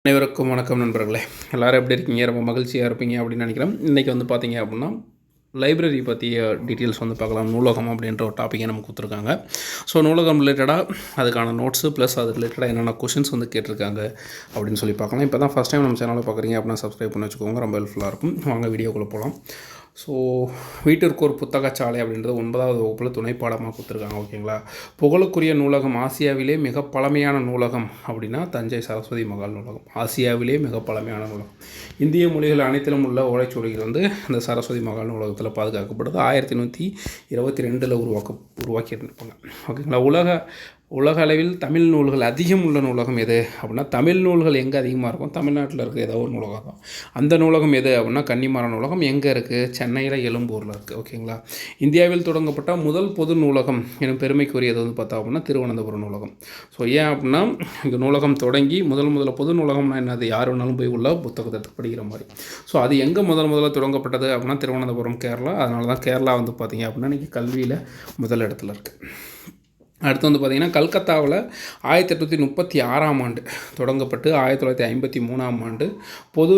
அனைவருக்கும் வணக்கம் நண்பர்களே. எல்லோரும் எப்படி இருக்கீங்க? ரொம்ப மகிழ்ச்சியாக இருப்பீங்க அப்படின்னு நினைக்கிறேன். இன்றைக்கி பார்த்தீங்க அப்படின்னா லைப்ரரி பற்றிய டீட்டெயில்ஸ் பார்க்கலாம். நூலகம் அப்படின்ற ஒரு டாப்பிக்கை நமக்கு கொடுத்துருக்காங்க. ஸோ நூலகம் ரிலேட்டடாக அதுக்கான நோட்ஸு ப்ளஸ் அது ரிலேட்டடாக என்னென்ன கொஷின்ஸ் கேட்டிருக்காங்க அப்படின்னு சொல்லி பார்க்கலாம். இப்போ தான் ஃபஸ்ட் டைம் நம்ம சேனலை பார்க்குறீங்க அப்படின்னா சப்ஸ்கிரைப் பண்ணி வச்சுக்கோங்க, ரொம்ப ஹெல்ப்ஃபுல்லாக இருக்கும். வாங்க வீடியோக்குள்ளே போகலாம். ஸோ வீட்டிற்கு ஒரு புத்தகச்சாலை அப்படின்றது 9வது வகுப்பில் துணை பாடமாக கொடுத்துருக்காங்க. ஓகேங்களா. புகழுக்குரிய நூலகம் ஆசியாவிலே மிக பழமையான நூலகம் அப்படின்னா தஞ்சை சரஸ்வதி மகால் நூலகம். ஆசியாவிலே மிக பழமையான நூலகம். இந்திய மொழிகள் அனைத்திலும் உள்ள ஓலைச்சுவடிகள் இந்த சரஸ்வதி மகால் நூலகத்தில் பாதுகாக்கப்படுது. 1822 உருவாக்கியிருப்பாங்க. ஓகேங்களா. உலக அளவில் தமிழ் நூல்கள் அதிகம் உள்ள நூலகம் எது அப்படின்னா, தமிழ் நூல்கள் எங்கே அதிகமாக இருக்கும்? தமிழ்நாட்டில் இருக்க ஏதோ ஒரு நூலகம் தான். அந்த நூலகம் எது அப்படின்னா கன்னிமரம் நூலகம். எங்கே இருக்குது? சென்னையில் எழும்பூரில் இருக்குது. ஓகேங்களா. இந்தியாவில் தொடங்கப்பட்ட முதல் பொது நூலகம் எனும் பெருமைக்குரியது பார்த்தா அப்படின்னா திருவனந்தபுரம் நூலகம். ஸோ ஏன் அப்படின்னா இந்த நூலகம் தொடங்கி முதல்ல பொது நூலகம்னா என்னது? யார் வேணாலும் போய் உள்ள புத்தகத்தை படிக்கிற மாதிரி. ஸோ அது எங்கே முதல்ல தொடங்கப்பட்டது அப்படின்னா திருவனந்தபுரம், கேரளா. அதனால தான் கேரளா பார்த்தீங்க அப்படின்னா இன்றைக்கி கல்வியில் முதல் இடத்துல இருக்குது. அடுத்து பார்த்திங்கன்னா கல்கத்தாவில் 1836ஆம் ஆண்டு தொடங்கப்பட்டு 1953ஆம் ஆண்டு பொது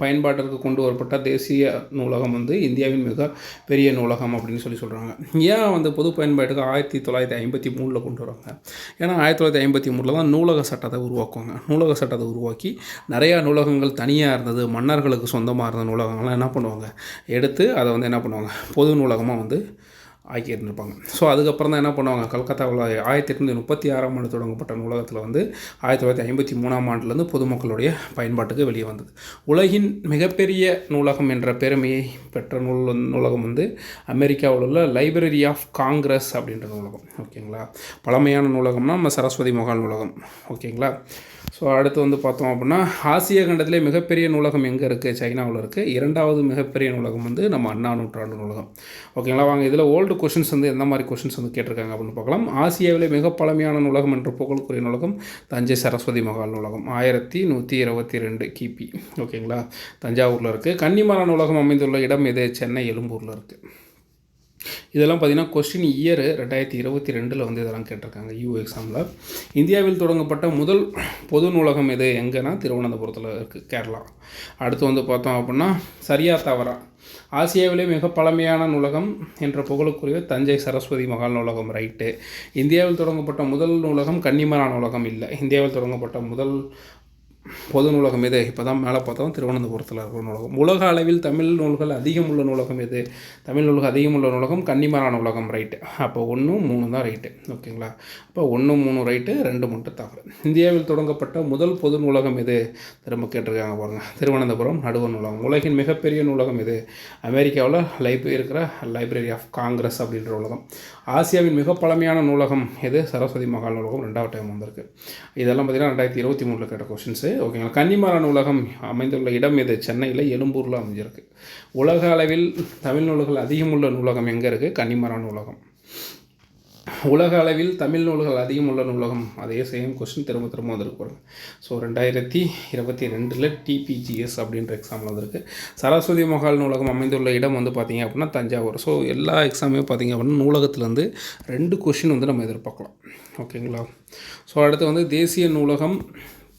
பயன்பாட்டிற்கு கொண்டு வரப்பட்ட தேசிய நூலகம் இந்தியாவின் மிக பெரிய நூலகம் அப்படின்னு சொல்கிறாங்க. ஏன் பொது பயன்பாட்டுக்கு 1953 கொண்டு வராங்க? ஏன்னா 1953 தான் நூலக சட்டத்தை உருவாக்குவாங்க. நூலக சட்டத்தை உருவாக்கி நிறையா நூலகங்கள் தனியாக இருந்தது, மன்னர்களுக்கு சொந்தமாக இருந்த நூலகங்கள்லாம் என்ன பண்ணுவாங்க, எடுத்து அதை என்ன பண்ணுவாங்க, பொது நூலகமாக ஆக்கியிருந்திருப்பாங்க. ஸோ அதுக்கப்புறம் தான் என்ன பண்ணுவாங்க, கல்கத்தாவில் 1836ஆம் ஆண்டு தொடங்கப்பட்ட நூலகத்தில் 1953ஆம் ஆண்டுலேருந்து பொதுமக்களுடைய பயன்பாட்டுக்கு வெளியே வந்தது. உலகின் மிகப்பெரிய நூலகம் என்ற பெருமையை பெற்ற நூலகம் அமெரிக்காவில் உள்ள லைப்ரரி ஆஃப் காங்கிரஸ் அப்படின்ற நூலகம். ஓகேங்களா. பழமையான நூலகம்னா நம்ம சரஸ்வதி மகால் நூலகம். ஓகேங்களா. ஸோ அடுத்து பார்த்தோம் அப்படின்னா ஆசிய கண்டத்திலே மிகப்பெரிய நூலகம் எங்கே இருக்குது? சைனாவில் இருக்குது. 2வது மிகப்பெரிய நூலகம் நம்ம அண்ணா நூற்றாண்டு நூலகம். ஓகேங்களா. வாங்க இதில் ஓல்டு கொஷின்ஸ் எந்த மாதிரி கொஷின்ஸ் கேட்டிருக்காங்க அப்படின்னு பார்க்கலாம். ஆசியாவிலே மிக பழமையான நூலகம் என்ற புகழுக்குரிய நூலகம் தஞ்சை சரஸ்வதி மகால் நூலகம். 1122 கிபி. ஓகேங்களா. தஞ்சாவூரில் இருக்குது. கன்னிமரம் நூலகம் அமைந்துள்ள இடம் எது? சென்னை எழும்பூரில் இருக்குது. இதெல்லாம் பார்த்திங்கன்னா கொஸ்டின் இயர் 2022 இதெல்லாம் கேட்டிருக்காங்க எக்ஸாமில். இந்தியாவில் தொடங்கப்பட்ட முதல் பொது நூலகம் எது? எங்கன்னா திருவனந்தபுரத்தில் இருக்குது, கேரளா. அடுத்து பார்த்தோம் அப்படின்னா சரியா தவறா? ஆசியாவிலே மிக பழமையான நூலகம் என்ற புகழுக்குரிய தஞ்சை சரஸ்வதி மகால் நூலகம். ரைட்டு. இந்தியாவில் தொடங்கப்பட்ட முதல் நூலகம் கன்னிமரா நூலகம் இல்லை. இந்தியாவில் தொடங்கப்பட்ட முதல் பொது நூலகம் எது? இப்போ தான் மேலே பார்த்தோம், திருவனந்தபுரத்தில் இருக்கிற நூலகம். உலக அளவில் தமிழ் நூல்கள் அதிகம் உள்ள நூலகம் எது? தமிழ் நூல்கள் அதிகம் உள்ள நூலகம் கன்னிமரா நூலகம். ரைட்டு. அப்போ 1, 3 தான் ரைட்டு. ஓகேங்களா. அப்போ 1, 3 ரைட்டு, 2 மட்டும் தவறு. இந்தியாவில் தொடங்கப்பட்ட முதல் பொது நூலகம் எது? திரும்ப கேட்டிருக்காங்க பாருங்கள், திருவனந்தபுரம் நடுவர் நூலகம். உலகின் மிகப்பெரிய நூலகம் எது? அமெரிக்காவில் இருக்கிற லைப்ரரி ஆஃப் காங்கிரஸ் அப்படின்ற நூலகம். ஆசியாவின் மிக பழமையான நூலகம் எது? சரஸ்வதி மகால் நூலகம். 2வது டைம் வந்திருக்கு. இதெல்லாம் பார்த்திங்கன்னா 2023 கேட்ட கொஷின்ஸு. ஓகேங்களா. கன்னிமரா நூலகம் அமைந்துள்ள இடம் எது? சென்னையில் எழும்பூரில் அமைஞ்சிருக்கு. உலக அளவில் தமிழ் நூல்கள் அதிகமுள்ள நூலகம் எங்கே இருக்குது? கன்னிமரா நூலகம். உலக அளவில் தமிழ் நூல்கள் அதிகமுள்ள நூலகம், அதே சேம் கொஸ்டின் திரும்ப வந்திருக்கு பாருங்க. ஸோ 2022 டிபிஜிஎஸ் அப்படின்ற எக்ஸாமில் வந்திருக்கு. சரஸ்வதி மகால் நூலகம் அமைந்துள்ள இடம் பார்த்திங்க அப்படின்னா தஞ்சாவூர். ஸோ எல்லா எக்ஸாமே பார்த்திங்க அப்படின்னா நூலகத்துலேருந்து 2 கொஷின் நம்ம எதிர்பார்க்கலாம். ஓகேங்களா. ஸோ அடுத்து தேசிய நூலகம்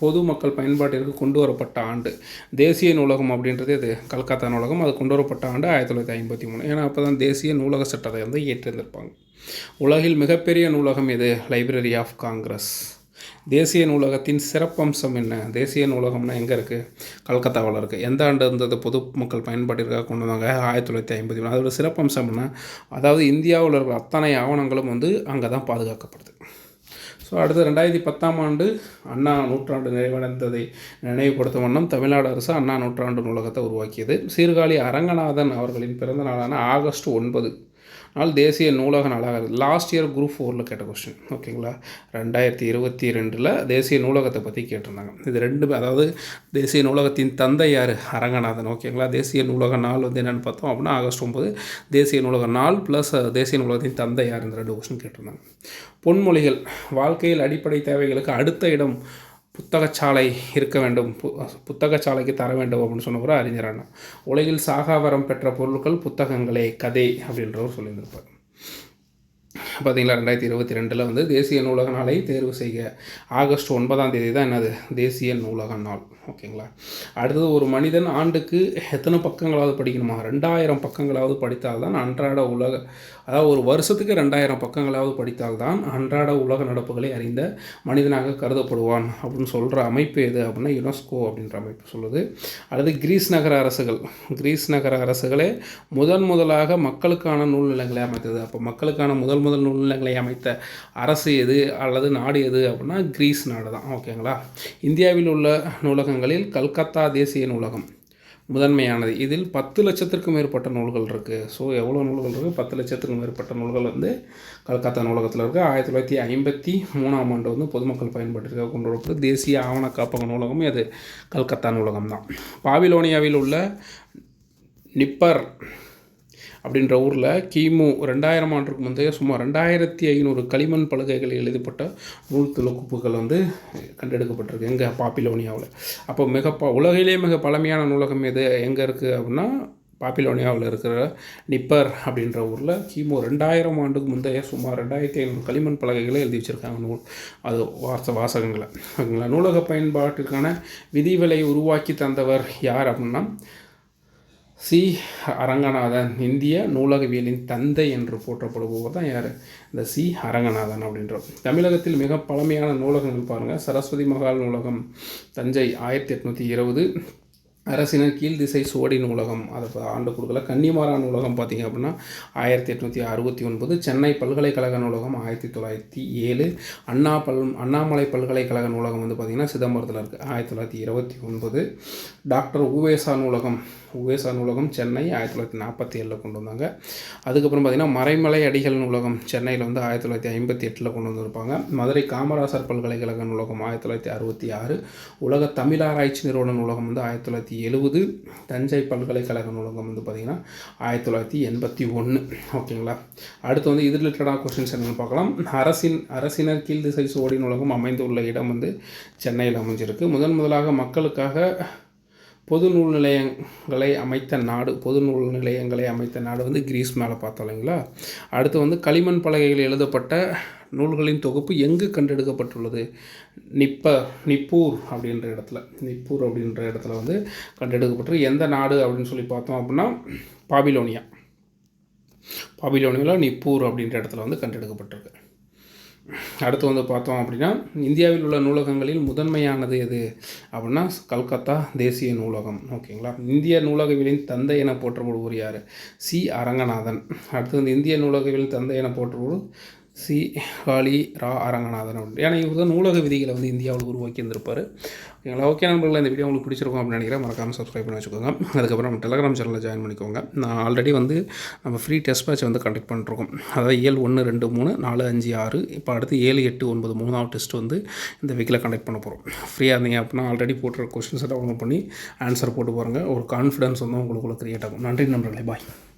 பொது மக்கள் பயன்பாட்டிற்கு கொண்டு வரப்பட்ட ஆண்டு. தேசிய நூலகம் அப்படின்றது இது கல்கத்தா நூலகம். அது கொண்டு வரப்பட்ட ஆண்டு 1953. ஏன்னா அப்போ தான் தேசிய நூலக சட்டத்தை ஏற்றிருந்திருப்பாங்க. உலகில் மிகப்பெரிய நூலகம் எது? Library of Congress. தேசிய நூலகத்தின் சிறப்பம்சம் என்ன? தேசிய நூலகம்னா எங்கே இருக்குது? கல்கத்தாவில் இருக்குது. எந்த ஆண்டு இருந்தது பொது மக்கள் பயன்பாட்டிற்காக கொண்டு வந்தாங்க? 1953. அதோட சிறப்பம்சம் என்ன? அதாவது இந்தியாவில் இருக்கிற அத்தனை ஆவணங்களும் அங்கே தான் பாதுகாக்கப்படுது. ஸோ அடுத்து 2010ஆம் ஆண்டு அண்ணா நூற்றாண்டு நிறைவடைந்ததை நினைவுபடுத்தும் வண்ணம் தமிழ்நாடு அரசு அண்ணா நூற்றாண்டு நூலகத்தை உருவாக்கியது. சீர்காழி அரங்கநாதன் அவர்களின் பிறந்த நாளான ஆகஸ்ட் 9 நாள் தேசிய நூலக நாளாக லாஸ்ட் இயர் குரூப் 4 கேட்ட கொஸ்டின். ஓகேங்களா. 2022 தேசிய நூலகத்தை பற்றி கேட்டிருந்தாங்க. இது 2, அதாவது தேசிய நூலகத்தின் தந்தை யார்? அரங்கநாதன். ஓகேங்களா. தேசிய நூலக நாள் என்னென்னு பார்த்தோம் அப்படின்னா ஆகஸ்ட் 9. தேசிய நூலக நாள் ப்ளஸ் தேசிய நூலகத்தின் தந்தை யார்? இந்த 2 கொஸ்டின் கேட்டிருந்தாங்க. பொன்மொழிகள் வாழ்க்கையில் அடிப்படை தேவைகளுக்கு அடுத்த இடம் புத்தகச்சாலை இருக்க வேண்டும், புத்தகச்சாலைக்கு தர வேண்டும் அப்படின்னு சொன்னவர் அறிஞர் அண்ணா. உலகில் சாகாவரம் பெற்ற பொருட்கள் புத்தகங்களே, கதை அப்படின்றவர் சொல்லியிருந்திருப்பார். பார்த்தீங்களா 2022 வந்து தேசிய நூலக நாளை தேர்வு செய்க. ஆகஸ்ட் 9ஆம் தேதி தான் என்னது தேசிய நூலக நாள். ஓகேங்களா. அடுத்தது ஒரு மனிதன் ஆண்டுக்கு எத்தனை பக்கங்களாவது படிக்கணுமா? 2000 பக்கங்களாவது படித்தால்தான் அன்றாட அதாவது ஒரு வருஷத்துக்கு 2000 பக்கங்களாவது படித்தால்தான் அன்றாட உலக நடப்புகளை அறிந்த மனிதனாக கருதப்படுவான் அப்படின்னு சொல்கிற அமைப்பு எது அப்படின்னா யுனெஸ்கோ அப்படின்ற அமைப்பு சொல்லுது. அல்லது கிரீஸ் நகர அரசுகளே முதலாக மக்களுக்கான நூல்நிலையங்களை அமைத்தது. அப்போ மக்களுக்கான முதல் நூல்நிலையங்களை அமைத்த அரசு எது அல்லது நாடு எது அப்படின்னா கிரீஸ் நாடு தான். ஓகேங்களா. இந்தியாவில் உள்ள நூலகங்களில் கல்கத்தா தேசிய நூலகம் முதன்மையானது. இதில் 10 லட்சத்திற்கும் மேற்பட்ட நூல்கள் இருக்குது. ஸோ எவ்வளோ நூல்கள் இருக்குது? 10 லட்சத்துக்கும் மேற்பட்ட நூல்கள் வந்து கல்கத்தா நூலகத்தில் இருக்குது. 1953ஆம் ஆண்டு வந்து பொதுமக்கள் பயன்பாட்டிற்காக கொண்டு வரப்பட்டு தேசிய ஆவண காப்பக நூலகமும் அது கல்கத்தா நூலகம் தான். பாபிலோனியாவில் உள்ள நிப்பர் அப்படின்ற ஊரில் கிமு 2000 ஆண்டுக்கு முந்தைய சுமார் 2500 களிமண் பலகைகளில் எழுதப்பட்ட நூல் தொகுப்புகள் வந்து கண்டெடுக்கப்பட்டிருக்கு எங்கே பாபிலோனியாவில். அப்போ உலகிலேயே மிக பழமையான நூலகம் எது எங்கே இருக்குது அப்படின்னா பாபிலோனியாவில் இருக்கிற நிப்பர் அப்படின்ற ஊரில் கிமு 2000 ஆண்டுக்கு முந்தைய சுமார் 2500 களிமண் பலகைகளை எழுதி வச்சுருக்காங்க நூல் அது வாசகங்களை. ஓகேங்களா. நூலக பயன்பாட்டிற்கான விதிகளை உருவாக்கி தந்தவர் யார் அப்படின்னா சி. அரங்கநாதன். இந்திய நூலகவியலின் தந்தை என்று போற்றப்படுபவர் தான் யார்? இந்த சி. அரங்கநாதன் அப்படின்றவர். தமிழகத்தில் மிக பழமையான நூலகங்கள் பாருங்கள். சரஸ்வதி மகால் நூலகம் தஞ்சை 1820. அரசினர் கீழ்திசை சுவடி நூலகம் அதை ஆண்டு கொடுக்கல. கன்னிமாரா நூலகம் பார்த்திங்க அப்படின்னா 1869. சென்னை பல்கலைக்கழக நூலகம் 1907. அண்ணாமலை பல்கலைக்கழக நூலகம் வந்து பார்த்திங்கன்னா சிதம்பரத்தில் இருக்குது 1929. டாக்டர் உவேசா நூலகம் சென்னை 1947 கொண்டு வந்தாங்க. அதுக்கப்புறம் பார்த்திங்கன்னா மறைமலை அடிகள் நூலகம் சென்னையில் வந்து 1958 கொண்டு வந்திருப்பாங்க. மதுரை காமராசர் பல்கலைக்கழக நூலகம் 1966. உலக தமிழாராய்ச்சி நிறுவன நூலகம் வந்து 1970. தஞ்சை பல்கலைக்கழக நூலகம் வந்து பார்த்திங்கன்னா 1981. ஓகேங்களா. அடுத்து வந்து இது ரிலேட்டடான கொஸ்டின்ஸ் என்னென்னு பார்க்கலாம். அரசினர் கீழ்திசை சுவடி நூலகம் அமைந்துள்ள இடம் வந்து சென்னையில் அமைஞ்சிருக்கு. முதலாக மக்களுக்காக பொது நூல் நிலையங்களை அமைத்த நாடு வந்து கிரீஸ் மேலே பார்த்தோம் இல்லைங்களா. அடுத்து வந்து களிமண் பலகைகள் எழுதப்பட்ட நூல்களின் தொகுப்பு எங்கு கண்டெடுக்கப்பட்டுள்ளது? நிப்பூர் அப்படின்ற இடத்துல வந்து கண்டெடுக்கப்பட்டு எந்த நாடு அப்படின்னு சொல்லி பார்த்தோம் அப்படின்னா பாபிலோனியாவில் நிப்பூர் அப்படின்ற இடத்துல வந்து கண்டெடுக்கப்பட்டிருக்கு. அடுத்து வந்து பார்த்தோம் அப்படின்னா இந்தியாவில் உள்ள நூலகங்களில் முதன்மையானது எது அப்படின்னா கல்கத்தா தேசிய நூலகம். ஓகேங்களா. இந்திய நூலகவியலின் தந்தை என போற்றப்படுவர் யார்? சி. அரங்கநாதன். அடுத்து வந்து இந்திய நூலகவியலின் தந்தை என போற்றப்படுவர் சி. அரங்கநாதன். ஏன்னா இவர் தான் நூலக விதிகளை வந்து இந்தியாவில் உருவாக்கி இருந்திருப்பார். ஓகேங்களா. ஓகே நண்பர்களே, இந்த வீடியோ உங்களுக்கு பிடிச்சிருக்கும் அப்படின்னு நினைக்கிறேன். மறக்காமல் சப்ஸ்கிரைப் பண்ணி வச்சுக்கோங்க. அதுக்கப்புறம் நம்ம டெலகிராம் சேனலில் ஜாயின் பண்ணிக்கோங்க. நான் ஆல்ரெடி வந்து நம்ம ஃப்ரீ டெஸ்ட் பேட்ச் வந்து கண்டக்ட் பண்ணிருக்கோம். அதாவது 7 1 2 3 4 5 6 இப்போ அடுத்து 7 8 9 3ஆவது டெஸ்ட் வந்து இந்த வீக்கில் கண்டக்ட் பண்ண போகிறோம். ஃப்ரீயாக இருந்தீங்க அப்படின்னா ஆல்ரெடி போட்டுற கொஸ்டின்ஸை டவுன்லோட் பண்ணி ஆன்சர் போட்டு பாருங்கள். ஒரு கான்ஃபிடன்ஸ் வந்து உங்களுக்குள்ள க்ரியேட் ஆகும். நன்றி நண்பர்களே. பாய்.